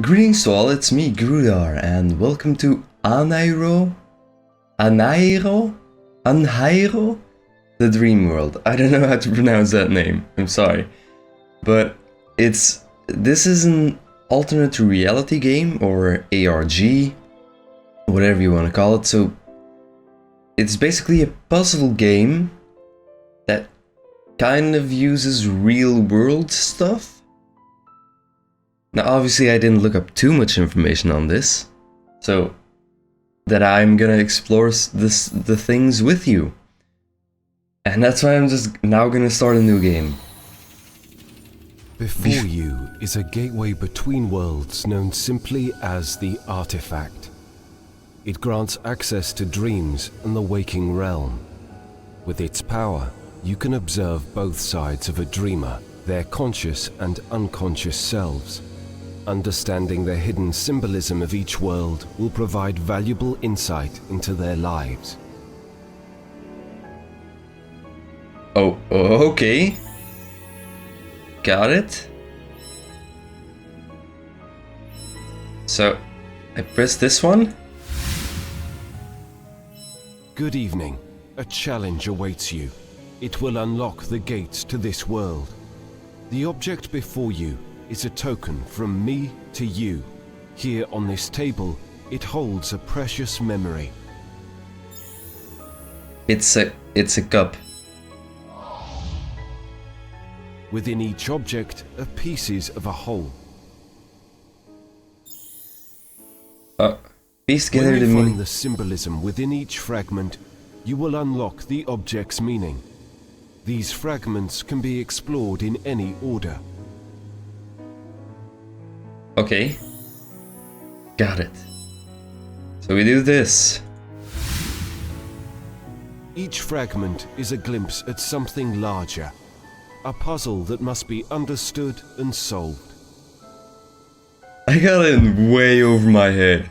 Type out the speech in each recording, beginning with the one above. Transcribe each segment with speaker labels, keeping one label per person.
Speaker 1: Greetings to all, it's me, Grudar, and welcome to Ahnayro? Ahnayro? The Dream World. I don't know how to pronounce that name, I'm sorry. But this is an alternate reality game, or ARG, whatever you want to call it. So it's basically a puzzle game that kind of uses real world stuff. Now obviously I didn't look up too much information on this, so that I'm gonna explore the things with you. And that's why I'm just now gonna start a new game.
Speaker 2: Before you is a gateway between worlds known simply as the Artifact. It grants access to dreams and the waking realm. With its power, you can observe both sides of a dreamer, their conscious and unconscious selves. Understanding the hidden symbolism of each world will provide valuable insight into their lives.
Speaker 1: Oh, okay. Got it. So, I press this one.
Speaker 2: Good evening. A challenge awaits you. It will unlock the gates to this world. The object before you is a token from me to you. Here on this table, it holds a precious memory.
Speaker 1: It's a cup.
Speaker 2: Within each object are pieces of a whole.
Speaker 1: Piece together
Speaker 2: When
Speaker 1: the
Speaker 2: you
Speaker 1: meaning.
Speaker 2: find the symbolism within each fragment, you will unlock the object's meaning. These fragments can be explored in any order.
Speaker 1: Okay. Got it. So we do this.
Speaker 2: Each fragment is a glimpse at something larger, a puzzle that must be understood and solved.
Speaker 1: I got it way over my head.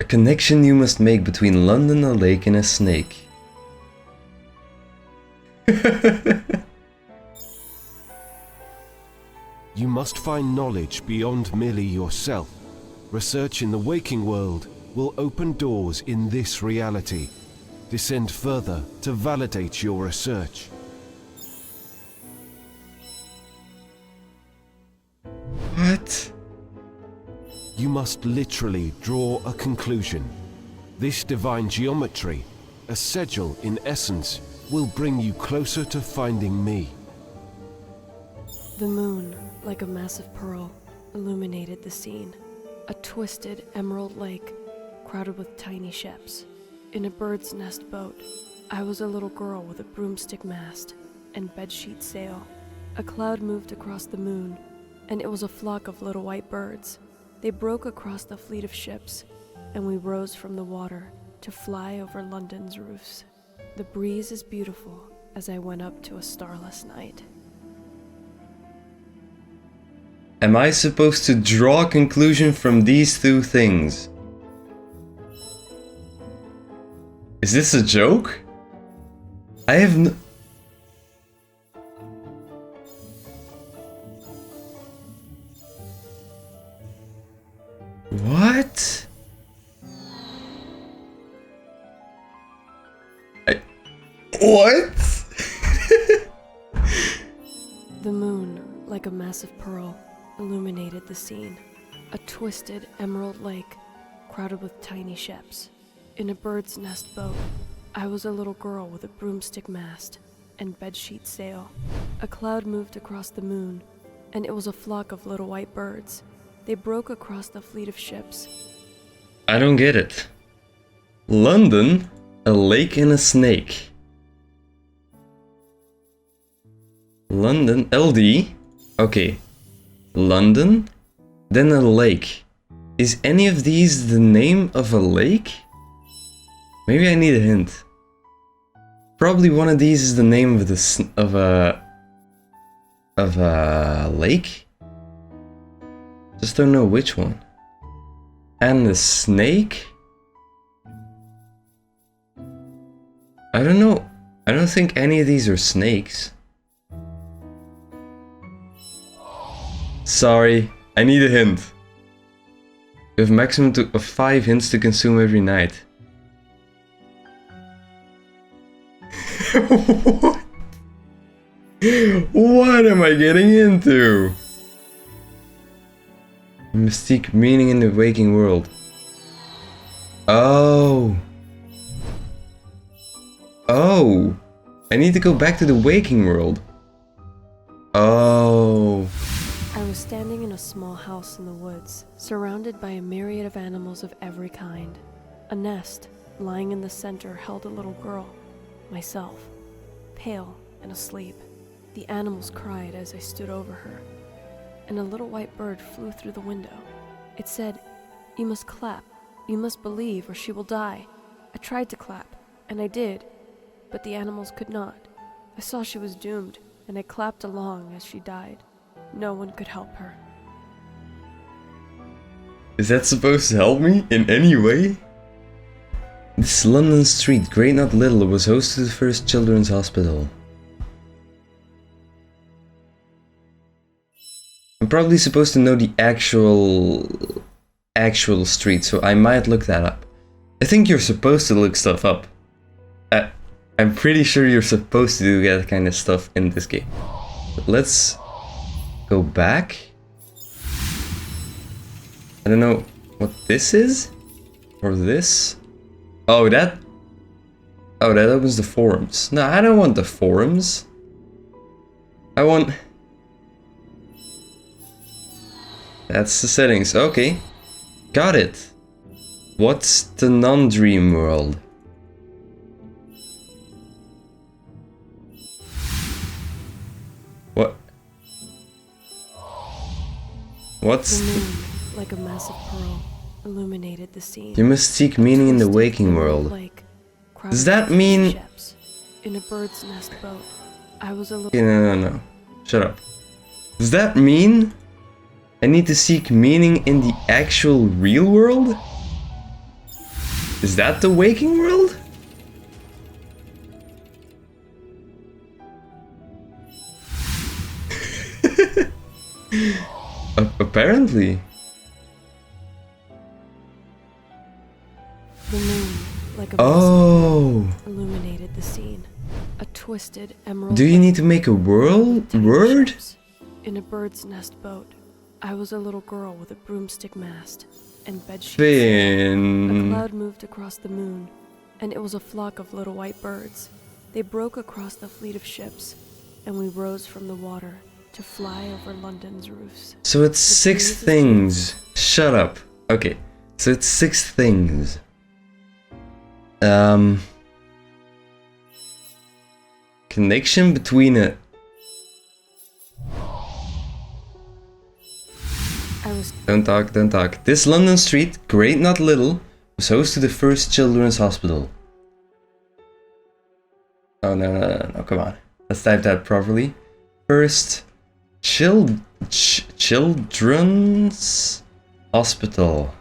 Speaker 1: A connection you must make between London, a lake, and a snake.
Speaker 2: You must find knowledge beyond merely yourself. Research in the waking world will open doors in this reality. Descend further to validate your research.
Speaker 1: What?
Speaker 2: You must literally draw a conclusion. This divine geometry, a sigil in essence, will bring you closer to finding me.
Speaker 3: The moon, like a massive pearl, illuminated the scene. A twisted emerald lake, crowded with tiny ships. In a bird's nest boat, I was a little girl with a broomstick mast and bedsheet sail. A cloud moved across the moon, and it was a flock of little white birds. They broke across the fleet of ships, and we rose from the water to fly over London's roofs. The breeze is beautiful as I went up to a starless night.
Speaker 1: Am I supposed to draw a conclusion from these two things? Is this a joke? I have no... What? What?
Speaker 3: The moon, like a massive pearl, illuminated the scene. A twisted emerald lake, crowded with tiny ships. In a bird's nest boat, I was a little girl with a broomstick mast and bedsheet sail. A cloud moved across the moon, and it was a flock of little white birds. They broke across the fleet of ships.
Speaker 1: I don't get it. London, a lake and a snake. London, LD. Okay. London, then a lake. Is any of these the name of a lake? Maybe I need a hint. Probably one of these is the name of a lake. Just don't know which one. And the snake? I don't know. I don't think any of these are snakes. Sorry, I need a hint. You have maximum of 5 hints to consume every night. What? What am I getting into? Mystique meaning in the waking world. Oh. Oh. I need to go back to the waking world. Oh.
Speaker 3: I was standing in a small house in the woods, surrounded by a myriad of animals of every kind. A nest, lying in the center, held a little girl, myself, pale and asleep. The animals cried as I stood over her, and a little white bird flew through the window. It said, "You must clap, you must believe, or she will die." I tried to clap, and I did, but the animals could not. I saw she was doomed, and I clapped along as she died. No one could help her.
Speaker 1: Is that supposed to help me in any way? This London street, great not little, was host to the first children's hospital. I'm probably supposed to know the actual street, so I might look that up. I think you're supposed to look stuff up. I'm pretty sure you're supposed to do that kind of stuff in this game. But let's go back. I don't know what this is, or this. Oh, that opens the forums. No, I don't want the forums. I want... That's the settings. Okay. Got it. What's the non-dream world? What? What's
Speaker 3: The moon, like a massive pearl, illuminated the scene.
Speaker 1: You must seek meaning in the waking world. Does that mean...
Speaker 3: In a bird's nest boat, I was a little...
Speaker 1: Okay, no. Shut up. Does that mean I need to seek meaning in the actual real world? Is that the waking world? Apparently.
Speaker 3: The moon, like a
Speaker 1: Oh.
Speaker 3: massive pearl, illuminated the scene. A twisted emerald...
Speaker 1: Do you need to make a word?
Speaker 3: In a bird's nest boat, I was a little girl with a broomstick mast and bedsheets.
Speaker 1: Finn.
Speaker 3: A cloud moved across the moon, and it was a flock of little white birds. They broke across the fleet of ships, and we rose from the water to fly over London's roofs.
Speaker 1: So it's 6 things. Shut up. Okay, so it's 6 things. Connection between a... Don't talk. This London street, great not little, was host to the first children's hospital. Oh no, come on. Let's type that properly. First children's hospital.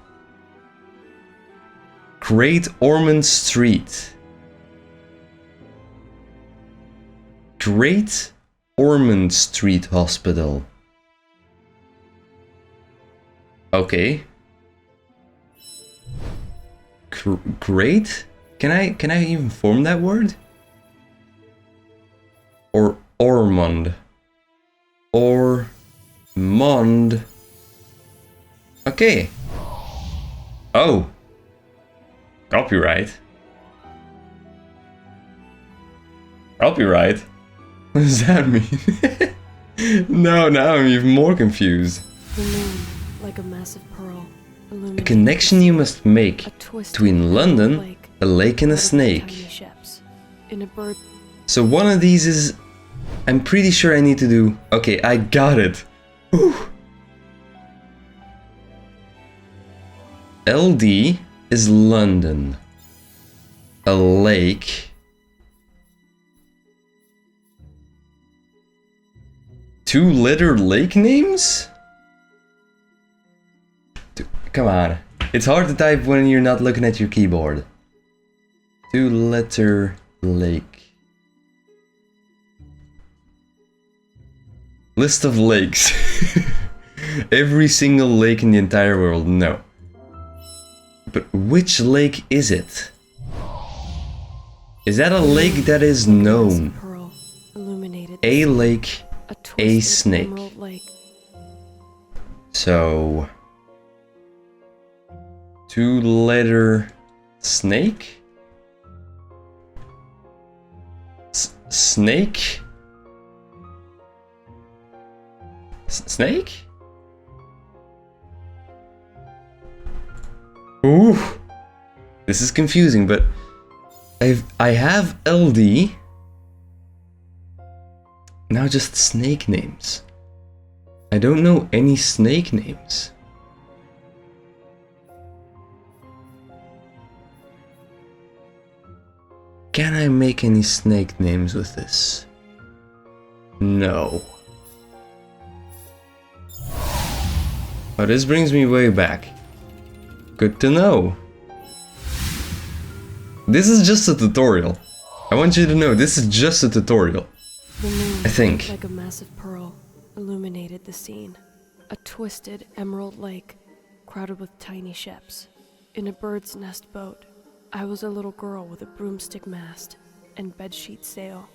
Speaker 1: Great Ormond Street. Great Ormond Street Hospital. Okay. Great? Can I even form that word? Or Ormond. Ormond. Okay. Oh. Copyright. Copyright? What does that mean? No, now I'm even more confused.
Speaker 3: The moon, like a massive pearl,
Speaker 1: A connection you must make between London, a lake and a snake. So one of these is... I'm pretty sure I need to do... Okay, I got it. Whew. LD is London. A lake. 2-letter lake names? Come on. It's hard to type when you're not looking at your keyboard. 2-letter lake. List of lakes. Every single lake in the entire world, no. But which lake is it? Is that a lake that is known?
Speaker 3: Pearl illuminated
Speaker 1: A lake,
Speaker 3: a
Speaker 1: a
Speaker 3: twisted
Speaker 1: snake.
Speaker 3: emerald lake.
Speaker 1: So... 2-letter snake? Snake? Snake? Ooh! This is confusing, but I have LD. Now just snake names. I don't know any snake names. Can I make any snake names with this? No. Oh, this brings me way back. Good to know. This is just a tutorial. I want you to know this is just a tutorial.
Speaker 3: The moon,
Speaker 1: I think.
Speaker 3: like a massive pearl, illuminated the scene. A twisted emerald lake, crowded with tiny ships. In a bird's nest boat, I was a little girl with a broomstick mast and bedsheet sail.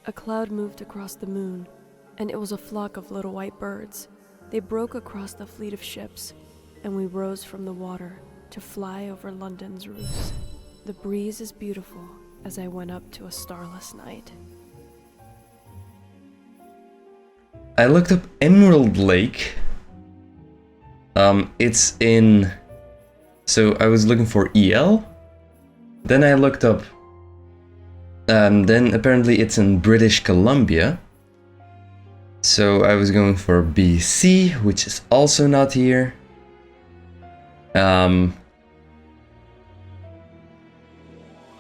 Speaker 3: A cloud moved across the moon, and it was a flock of little white birds. They broke across the fleet of ships, and we rose from the water to fly over London's roofs. The breeze is beautiful as I went up to a starless night.
Speaker 1: I looked up Emerald Lake. It's in... So I was looking for EL. Then I looked up... then apparently it's in British Columbia. So I was going for BC, which is also not here. Am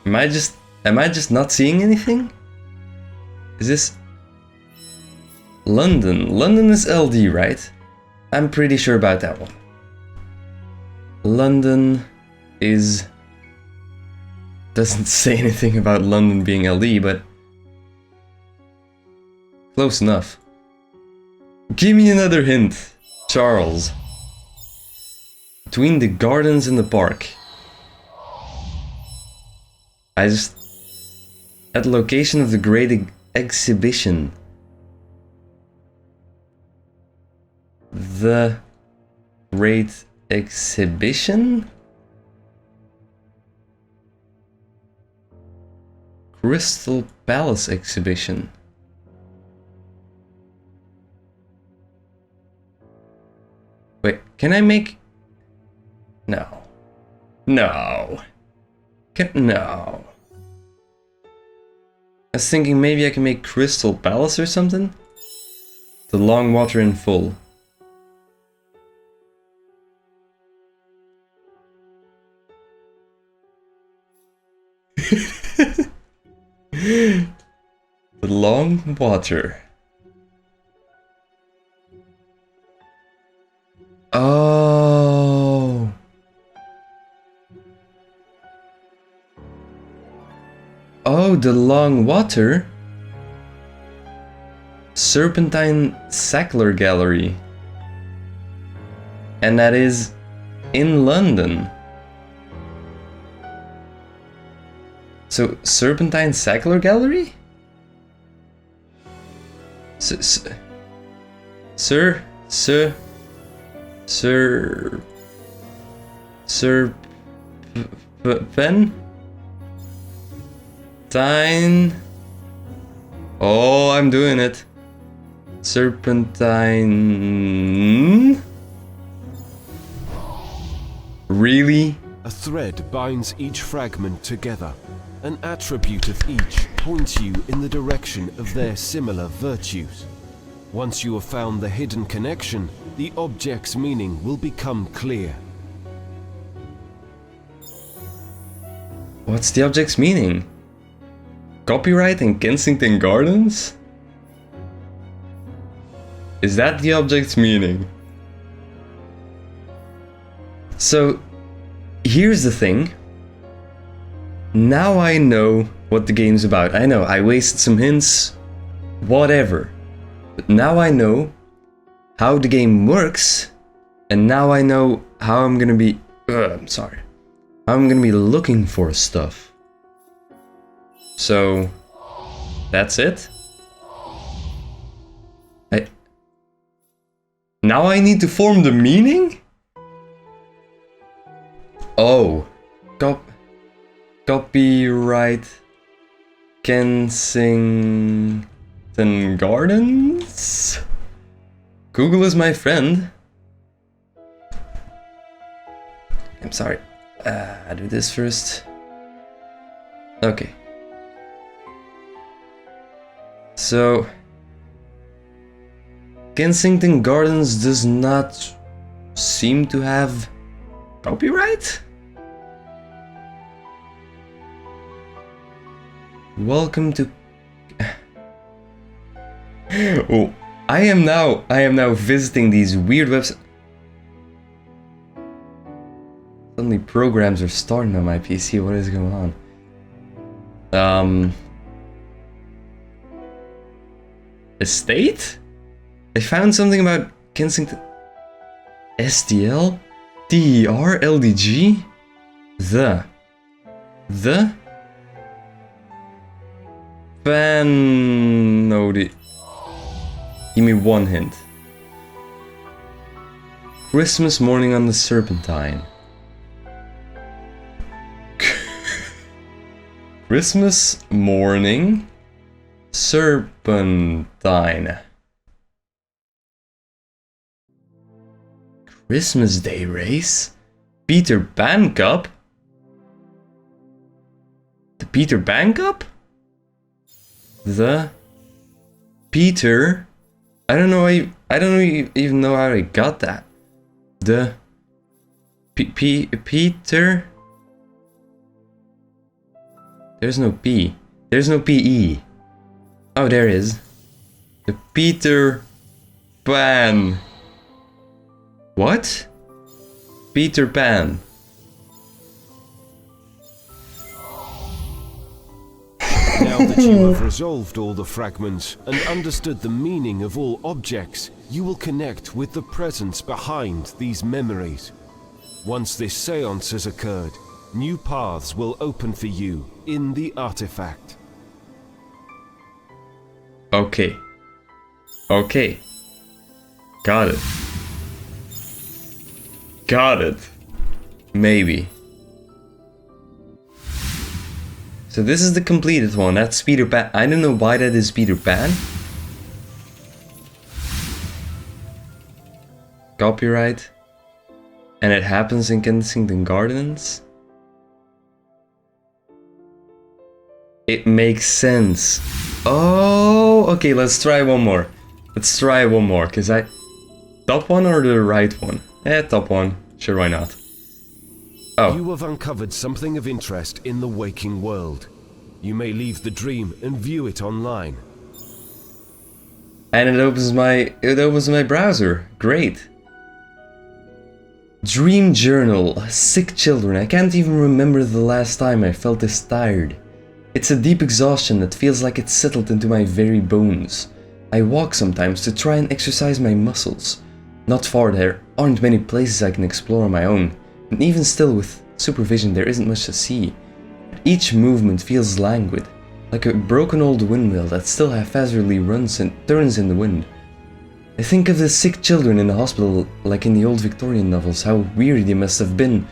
Speaker 1: I just not seeing anything? Is this... London. London is LD, right? I'm pretty sure about that one. London is... Doesn't say anything about London being LD, but... Close enough. Give me another hint, Charles. Between the gardens and the park. At the location of the Great Exhibition. The Great Exhibition? Crystal Palace Exhibition. Wait, can I make... No. No. No. I was thinking maybe I can make Crystal Palace or something? The Long Water in full. The Long Water. Oh. Oh, the Long Water. Serpentine Sackler Gallery. And that is in London. So, Serpentine Sackler Gallery? Serpentine. Oh, I'm doing it. Serpentine. Really?
Speaker 2: A thread binds each fragment together. An attribute of each points you in the direction of their similar virtues. Once you have found the hidden connection, the object's meaning will become clear.
Speaker 1: What's the object's meaning? Copyright in Kensington Gardens? Is that the object's meaning? So, here's the thing. Now I know what the game's about. I know, I wasted some hints, whatever. But now I know how the game works And now I know how I'm gonna be... I'm sorry. How I'm gonna be looking for stuff. So... That's it? Now I need to form the meaning? Oh. Copyright Kensington Gardens? Google is my friend. I'm sorry. I do this first. Okay. So... Kensington Gardens does not seem to have copyright? Welcome to... Oh, I am now visiting these weird websites. Suddenly programs are starting on my PC, what is going on? Estate? I found something about Kensington... STL? TER? LDG? The... Panody. Give me one hint. Christmas morning on the Serpentine. Christmas morning Serpentine. Christmas Day race? Peter Pan Cup? The Peter Pan Cup? The Peter... I don't even know how I got that. The Peter... There's no P. There's no PE. Oh, there is. The Peter Pan. What? Peter Pan.
Speaker 2: Now that you have resolved all the fragments and understood the meaning of all objects, you will connect with the presence behind these memories. Once this seance has occurred, new paths will open for you in the artifact.
Speaker 1: Okay. Okay. Got it. Got it. Maybe. So this is the completed one. That's Peter Pan. I don't know why that is Peter Pan. Copyright. And it happens in Kensington Gardens. It makes sense. Oh, okay, let's try one more. Let's try one more, because I... Top one or the right one? Top one. Sure, why not? Oh.
Speaker 2: You have uncovered something of interest in the waking world. You may leave the dream and view it online.
Speaker 1: And it opens my browser. Great. Dream journal. Sick children. I can't even remember the last time I felt this tired. It's a deep exhaustion that feels like it's settled into my very bones. I walk sometimes to try and exercise my muscles. Not far, there aren't many places I can explore on my own, and even still with supervision there isn't much to see. But each movement feels languid, like a broken old windmill that still haphazardly runs and turns in the wind. I think of the sick children in the hospital like in the old Victorian novels, how weary they must have been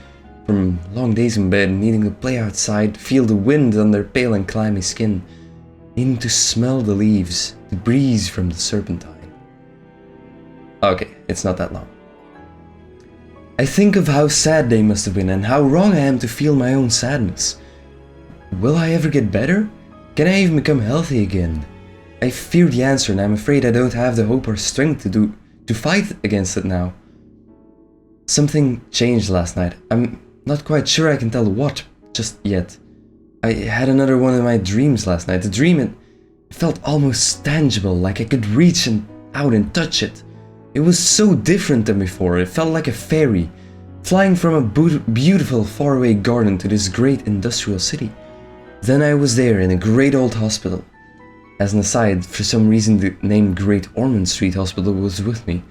Speaker 1: from long days in bed, needing to play outside, feel the wind on their pale and clammy skin, needing to smell the leaves, the breeze from the Serpentine. Okay, it's not that long. I think of how sad they must have been and how wrong I am to feel my own sadness. Will I ever get better? Can I even become healthy again? I fear the answer and I'm afraid I don't have the hope or strength to fight against it now. Something changed last night. I'm not quite sure I can tell what just yet. I had another one of my dreams last night. The dream, it felt almost tangible, like I could reach out and touch it. It was so different than before. It felt like a fairy, flying from a beautiful faraway garden to this great industrial city. Then I was there in a great old hospital. As an aside, for some reason the name Great Ormond Street Hospital was with me.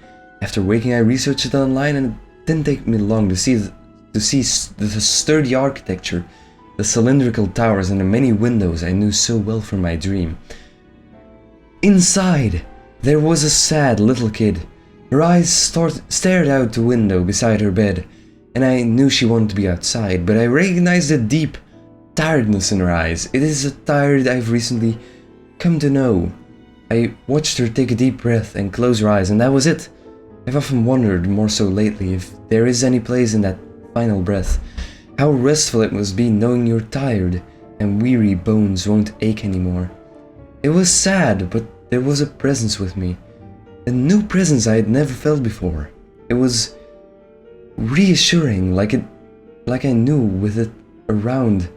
Speaker 1: After waking, I researched it online, and it didn't take me long to see the sturdy architecture, the cylindrical towers, and the many windows I knew so well from my dream. Inside, there was a sad little kid. Her eyes stared out the window beside her bed, and I knew she wanted to be outside, but I recognized a deep tiredness in her eyes. It is a tired I've recently come to know. I watched her take a deep breath and close her eyes, and that was it. I've often wondered, more so lately, if there is any place in that final breath. How restful it must be knowing your tired and weary bones won't ache anymore. It was sad, but there was a presence with me. A new presence I had never felt before. It was reassuring, like I knew with it around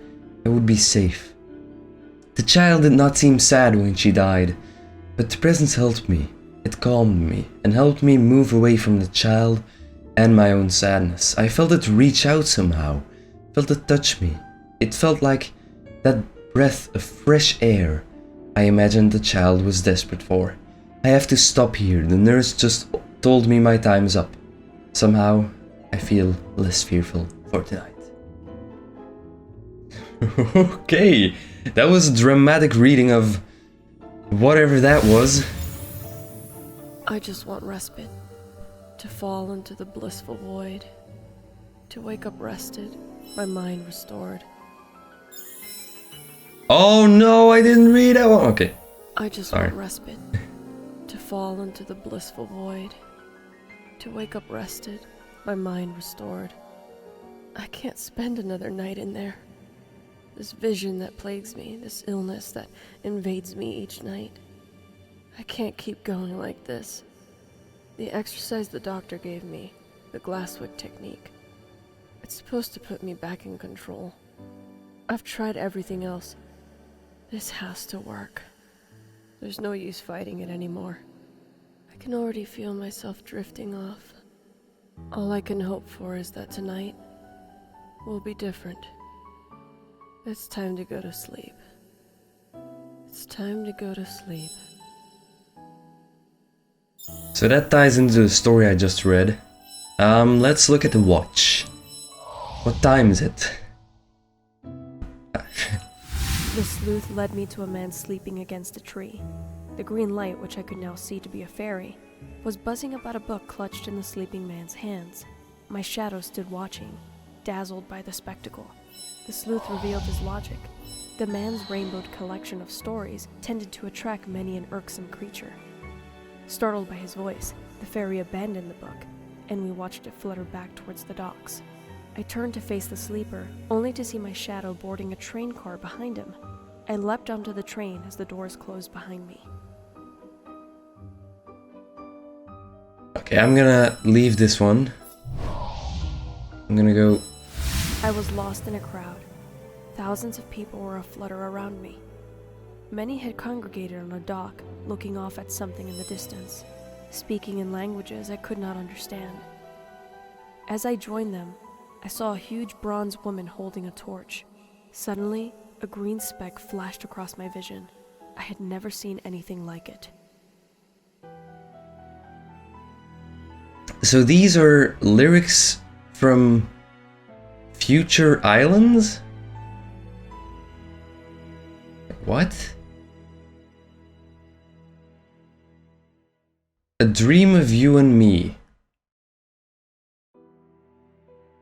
Speaker 1: I would be safe. The child did not seem sad when she died, but the presence helped me. It calmed me and helped me move away from the child and my own sadness. I felt it reach out somehow, felt it touch me. It felt like that breath of fresh air I imagined the child was desperate for. I have to stop here. The nurse just told me my time is up. Somehow, I feel less fearful for tonight. Okay, that was a dramatic reading of whatever that was.
Speaker 3: I just want respite. To fall into the blissful void. To wake up rested, my mind restored.
Speaker 1: Oh no, I didn't read that one. Okay.
Speaker 3: I just want respite. To fall into the blissful void. To wake up rested, my mind restored. I can't spend another night in there. This vision that plagues me, this illness that invades me each night. I can't keep going like this. The exercise the doctor gave me, the Glasswick technique, it's supposed to put me back in control. I've tried everything else. This has to work. There's no use fighting it anymore. I can already feel myself drifting off. All I can hope for is that tonight will be different. It's time to go to sleep. It's time to go to sleep.
Speaker 1: So that ties into the story I just read. Let's look at the watch. What time is it?
Speaker 3: The sleuth led me to a man sleeping against a tree. The green light, which I could now see to be a fairy, was buzzing about a book clutched in the sleeping man's hands. My shadow stood watching, dazzled by the spectacle. The sleuth revealed his logic. The man's rainbowed collection of stories tended to attract many an irksome creature. Startled by his voice, the fairy abandoned the book, and we watched it flutter back towards the docks. I turned to face the sleeper, only to see my shadow boarding a train car behind him. I leapt onto the train as the doors closed behind me.
Speaker 1: Okay, I'm gonna leave this one. I'm gonna go...
Speaker 3: I was lost in a crowd. Thousands of people were aflutter around me. Many had congregated on a dock, looking off at something in the distance, speaking in languages I could not understand. As I joined them, I saw a huge bronze woman holding a torch. Suddenly, a green speck flashed across my vision. I had never seen anything like it.
Speaker 1: So these are lyrics from Future Islands? What? A dream of you and me.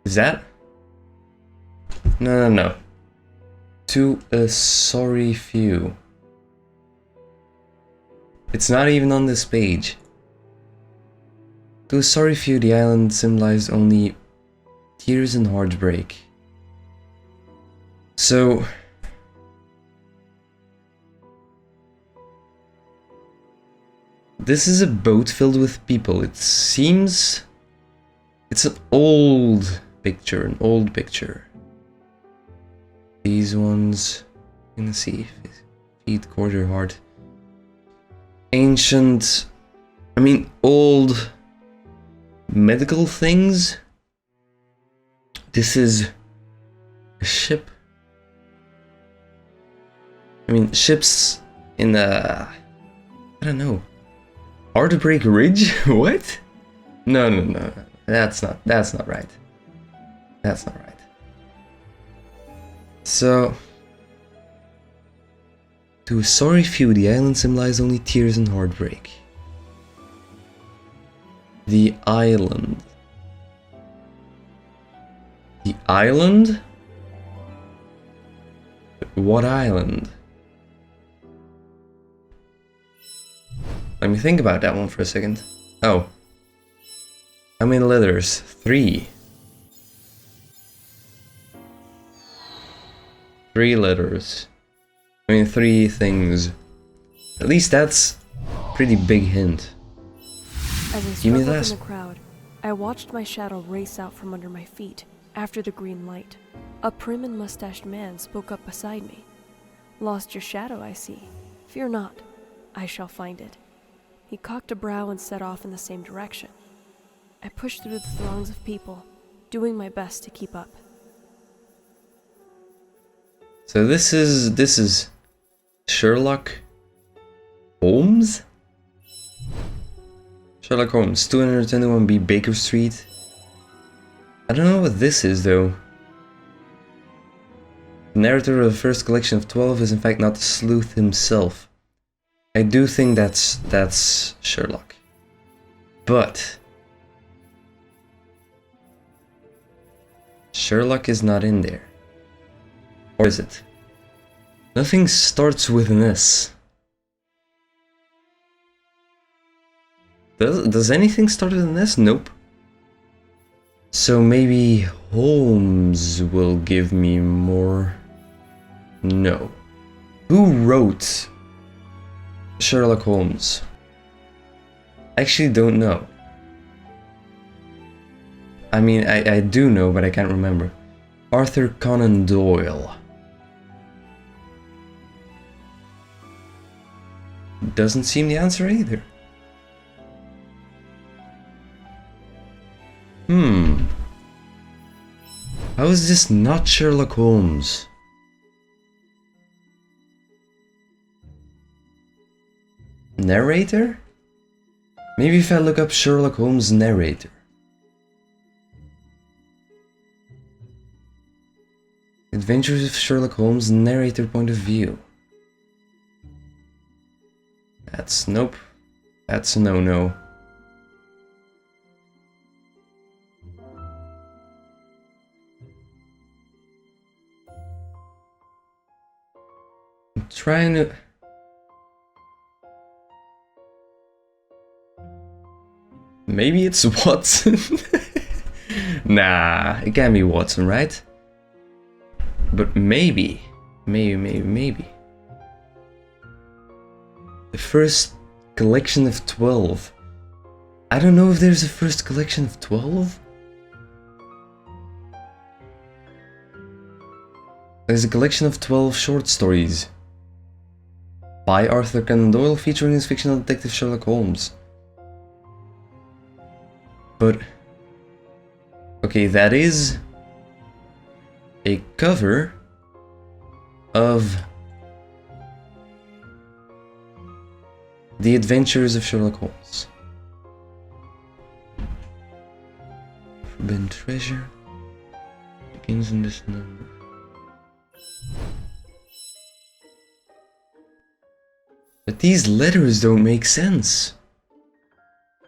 Speaker 1: Is that? No. To a sorry few. It's not even on this page. To a sorry few, the island symbolized only tears and heartbreak. So... this is a boat filled with people. It seems... it's an old picture, These ones... you can see. Feet, quarter, heart. Ancient... I mean, old... medical things. This is... a ship. I mean, ships in a... I don't know. Heartbreak Ridge? What? No, no, no, no. That's not right. That's not right. So, to a sorry few, the island symbolize only tears and heartbreak. The island. The island? What island? Let me think about that one for a second. Oh. How many letters? 3. 3 letters. I mean, 3 things. At least that's a pretty big hint.
Speaker 3: As I
Speaker 1: Give me
Speaker 3: struggled
Speaker 1: that.
Speaker 3: in the crowd, I watched my shadow race out from under my feet after the green light. A prim and mustached man spoke up beside me. "Lost your shadow, I see. Fear not, I shall find it." He cocked a brow and set off in the same direction. I pushed through the throngs of people, doing my best to keep up.
Speaker 1: So this is Sherlock Holmes? Sherlock Holmes, 221B Baker Street. I don't know what this is though. The narrator of the first collection of 12 is in fact not the sleuth himself. I do think that's Sherlock. But Sherlock is not in there. Or is it? Nothing starts with an S. Does anything start with an S? Nope. So maybe Holmes will give me more. No. Who wrote Sherlock Holmes? I actually don't know. I mean, I do know, but I can't remember. Arthur Conan Doyle. Doesn't seem the answer either. How is this not Sherlock Holmes? Narrator? Maybe if I look up Sherlock Holmes narrator. Adventures of Sherlock Holmes narrator point of view. That's nope. That's a no-no. I'm trying to... Maybe it's Watson? Nah, it can't be Watson, right? But maybe. Maybe. The first collection of 12. I don't know if there's a first collection of 12. There's a collection of 12 short stories by Arthur Conan Doyle featuring his fictional detective Sherlock Holmes. But okay, that is a cover of The Adventures of Sherlock Holmes. Forbidden Treasure begins in this number. But these letters don't make sense.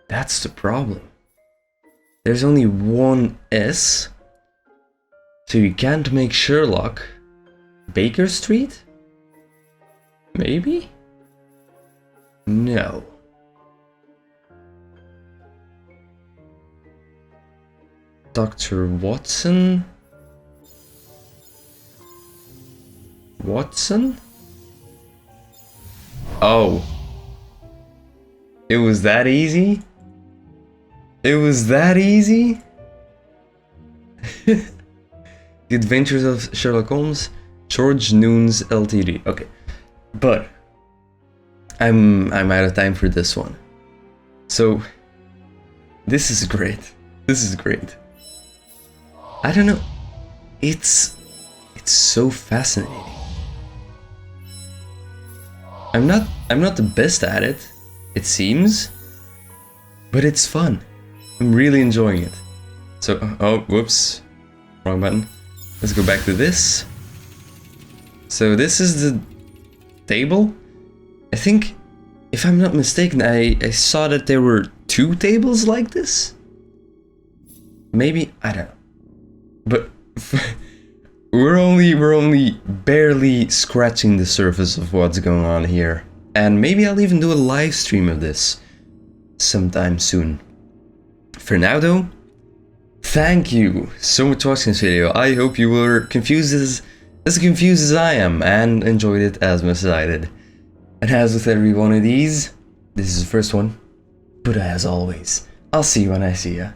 Speaker 1: That's the problem. There's only one S, so you can't make Sherlock. Baker Street? Maybe? No. Dr. Watson? Watson? Oh. It was that easy? It was that easy? The Adventures of Sherlock Holmes, George Noons Ltd. Okay. But I'm out of time for this one. So this is great. This is great. I don't know. It's so fascinating. I'm not the best at it, it seems, but it's fun. I'm really enjoying it. So, oh, whoops. Wrong button. Let's go back to this. So this is the table. I think, if I'm not mistaken, I saw that there were 2 tables like this. Maybe, I don't know. But we're only barely scratching the surface of what's going on here. And maybe I'll even do a live stream of this sometime soon. For now though, thank you so much for watching this video. I hope you were confused as confused as I am and enjoyed it as much as I did. And as with every one of these, this is the first one. But as always, I'll see you when I see ya.